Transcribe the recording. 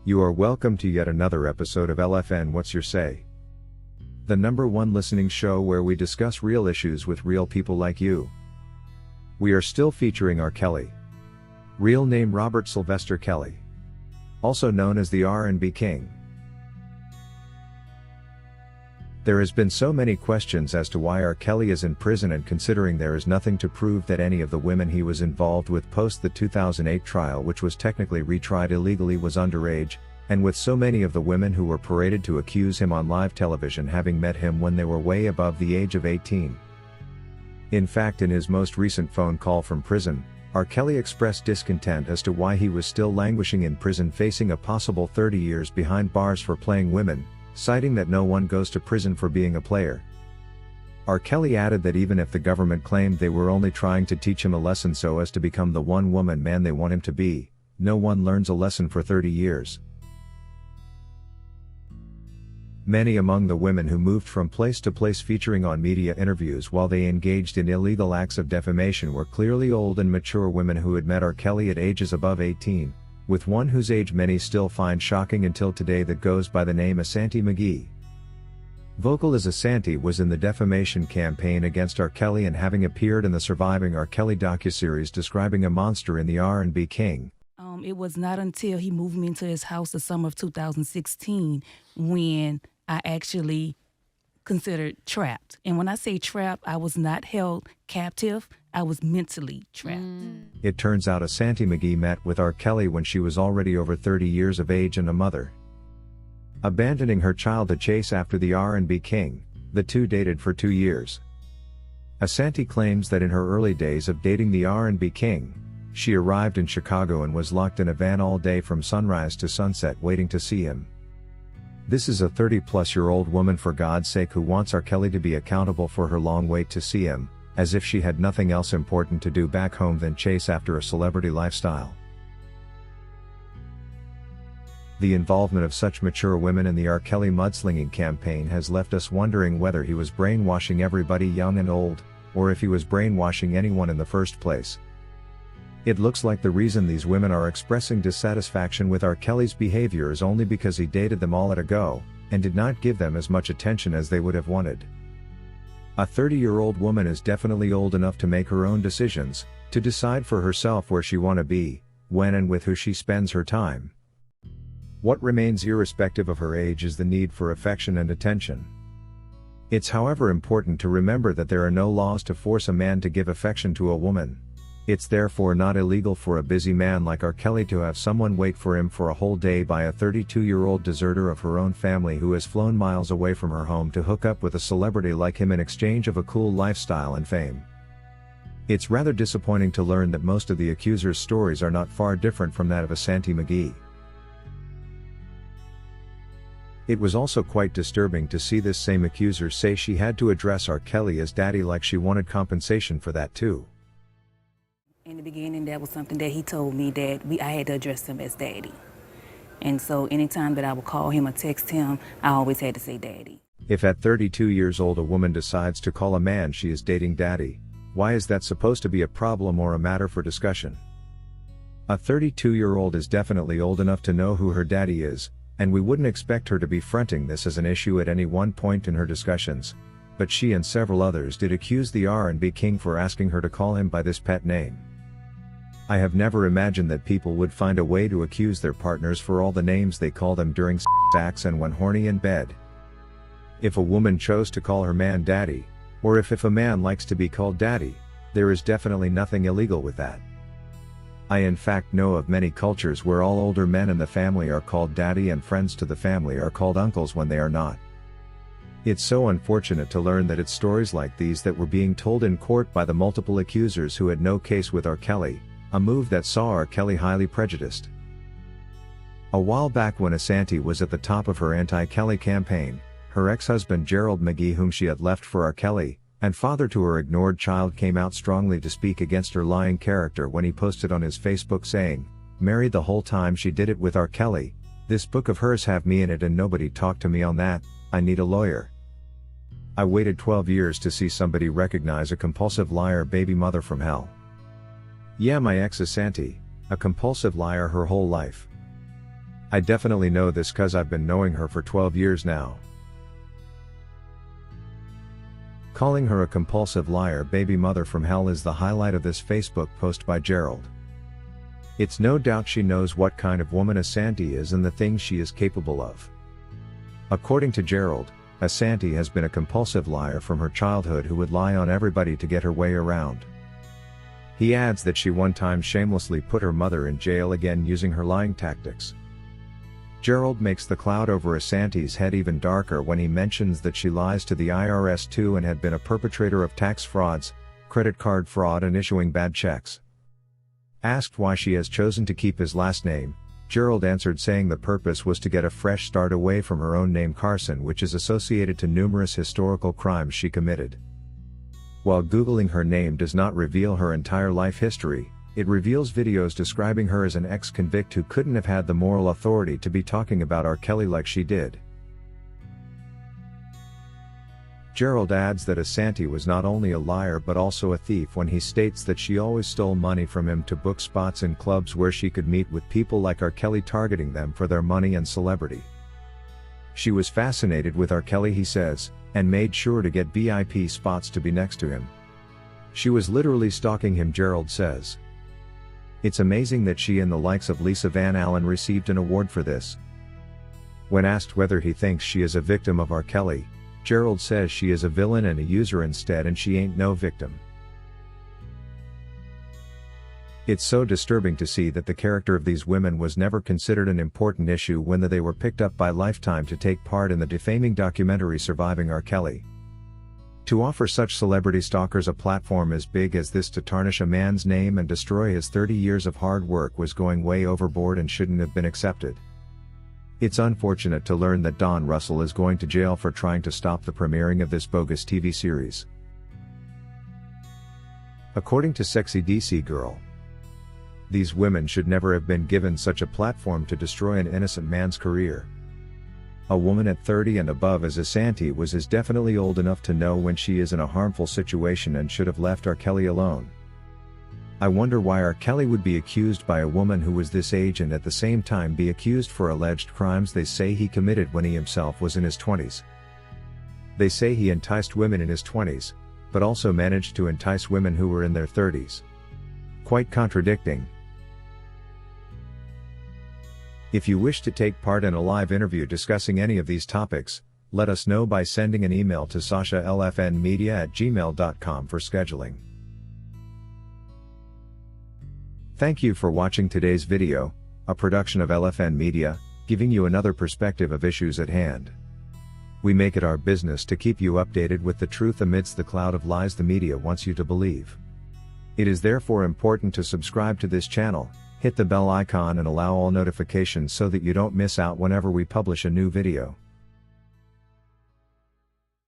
You are welcome to yet another episode of LFN What's Your Say? The #1 listening show where we discuss real issues with real people like you. We are still featuring R. Kelly. Real name Robert Sylvester Kelly. Also known as the RnB King. There has been so many questions as to why R. Kelly is in prison, and considering there is nothing to prove that any of the women he was involved with post the 2008 trial, which was technically retried illegally, was underage, and with so many of the women who were paraded to accuse him on live television having met him when they were way above the age of 18. In fact, in his most recent phone call from prison, R. Kelly expressed discontent as to why he was still languishing in prison, facing a possible 30 years behind bars for playing women, citing that no one goes to prison for being a player. R. Kelly added that even if the government claimed they were only trying to teach him a lesson so as to become the one-woman man they want him to be, no one learns a lesson for 30 years. Many among the women who moved from place to place featuring on media interviews while they engaged in illegal acts of defamation were clearly old and mature women who had met R. Kelly at ages above 18. With one whose age many still find shocking until today, that goes by the name Asante McGee. Vocal as Asante was in the defamation campaign against R. Kelly, and having appeared in the Surviving R. Kelly docuseries describing a monster in the RnB King. It was not until he moved me into his house the summer of 2016 when I actually considered trapped. And when I say trapped, I was not held captive. I was mentally trapped. It turns out Asante McGee met with R. Kelly when she was already over 30 years of age and a mother. Abandoning her child to chase after the RnB King, the two dated for 2 years. Asante claims that in her early days of dating the RnB King, she arrived in Chicago and was locked in a van all day from sunrise to sunset waiting to see him. This is a 30-plus-year-old woman, for God's sake, who wants R. Kelly to be accountable for her long wait to see him, as if she had nothing else important to do back home than chase after a celebrity lifestyle. The involvement of such mature women in the R. Kelly mudslinging campaign has left us wondering whether he was brainwashing everybody, young and old, or if he was brainwashing anyone in the first place. It looks like the reason these women are expressing dissatisfaction with R. Kelly's behavior is only because he dated them all at a go, and did not give them as much attention as they would have wanted. A 30-year-old woman is definitely old enough to make her own decisions, to decide for herself where she wants to be, when and with who she spends her time. What remains irrespective of her age is the need for affection and attention. It's however important to remember that there are no laws to force a man to give affection to a woman. It's therefore not illegal for a busy man like R. Kelly to have someone wait for him for a whole day by a 32-year-old deserter of her own family who has flown miles away from her home to hook up with a celebrity like him in exchange of a cool lifestyle and fame. It's rather disappointing to learn that most of the accusers' stories are not far different from that of Asante McGee. It was also quite disturbing to see this same accuser say she had to address R. Kelly as daddy, like she wanted compensation for that too. In the beginning, that was something that he told me that I had to address him as daddy. And so anytime that I would call him or text him, I always had to say daddy. If at 32 years old a woman decides to call a man she is dating daddy, why is that supposed to be a problem or a matter for discussion? A 32-year-old is definitely old enough to know who her daddy is, and we wouldn't expect her to be fronting this as an issue at any one point in her discussions, but she and several others did accuse the RnB King for asking her to call him by this pet name. I have never imagined that people would find a way to accuse their partners for all the names they call them during acts and when horny in bed. If a woman chose to call her man daddy, or if a man likes to be called daddy, there is definitely nothing illegal with that. I in fact know of many cultures where all older men in the family are called daddy and friends to the family are called uncles when they are not. It's so unfortunate to learn that it's stories like these that were being told in court by the multiple accusers who had no case with R. Kelly, a move that saw R. Kelly highly prejudiced. A while back, when Asante was at the top of her anti-Kelly campaign, her ex-husband Gerald McGee, whom she had left for R. Kelly, and father to her ignored child, came out strongly to speak against her lying character when he posted on his Facebook saying, "Married the whole time she did it with R. Kelly, this book of hers have me in it and nobody talked to me on that, I need a lawyer. I waited 12 years to see somebody recognize a compulsive liar baby mother from hell. Yeah, my ex Asante, a compulsive liar her whole life. I definitely know this cause I've been knowing her for 12 years now. Calling her a compulsive liar baby mother from hell is the highlight of this Facebook post by Gerald. It's no doubt she knows what kind of woman Asante is and the things she is capable of. According to Gerald, Asante has been a compulsive liar from her childhood who would lie on everybody to get her way around. He adds that she one time shamelessly put her mother in jail again using her lying tactics. Gerald makes the cloud over Asante's head even darker when he mentions that she lies to the IRS too and had been a perpetrator of tax frauds, credit card fraud and issuing bad checks. Asked why she has chosen to keep his last name, Gerald answered saying the purpose was to get a fresh start away from her own name Carson, which is associated to numerous historical crimes she committed. While Googling her name does not reveal her entire life history, it reveals videos describing her as an ex-convict who couldn't have had the moral authority to be talking about R. Kelly like she did. Gerald adds that Asante was not only a liar but also a thief when he states that she always stole money from him to book spots in clubs where she could meet with people like R. Kelly, targeting them for their money and celebrity. She was fascinated with R. Kelly, he says, and made sure to get VIP spots to be next to him. She was literally stalking him, Gerald says. It's amazing that she and the likes of Lisa Van Allen received an award for this. When asked whether he thinks she is a victim of R. Kelly, Gerald says she is a villain and a user instead and she ain't no victim. It's so disturbing to see that the character of these women was never considered an important issue when they were picked up by Lifetime to take part in the defaming documentary Surviving R. Kelly. To offer such celebrity stalkers a platform as big as this to tarnish a man's name and destroy his 30 years of hard work was going way overboard and shouldn't have been accepted. It's unfortunate to learn that Don Russell is going to jail for trying to stop the premiering of this bogus TV series. According to Sexy DC Girl, these women should never have been given such a platform to destroy an innocent man's career. A woman at 30 and above as Asante is definitely old enough to know when she is in a harmful situation and should have left R. Kelly alone. I wonder why R. Kelly would be accused by a woman who was this age and at the same time be accused for alleged crimes they say he committed when he himself was in his 20s. They say he enticed women in his 20s, but also managed to entice women who were in their 30s. Quite contradicting. If you wish to take part in a live interview discussing any of these topics, let us know by sending an email to sashalfnmedia@gmail.com for scheduling. Thank you for watching today's video, a production of LFN Media, giving you another perspective of issues at hand. We make it our business to keep you updated with the truth amidst the cloud of lies the media wants you to believe. It is therefore important to subscribe to this channel, hit the bell icon and allow all notifications so that you don't miss out whenever we publish a new video.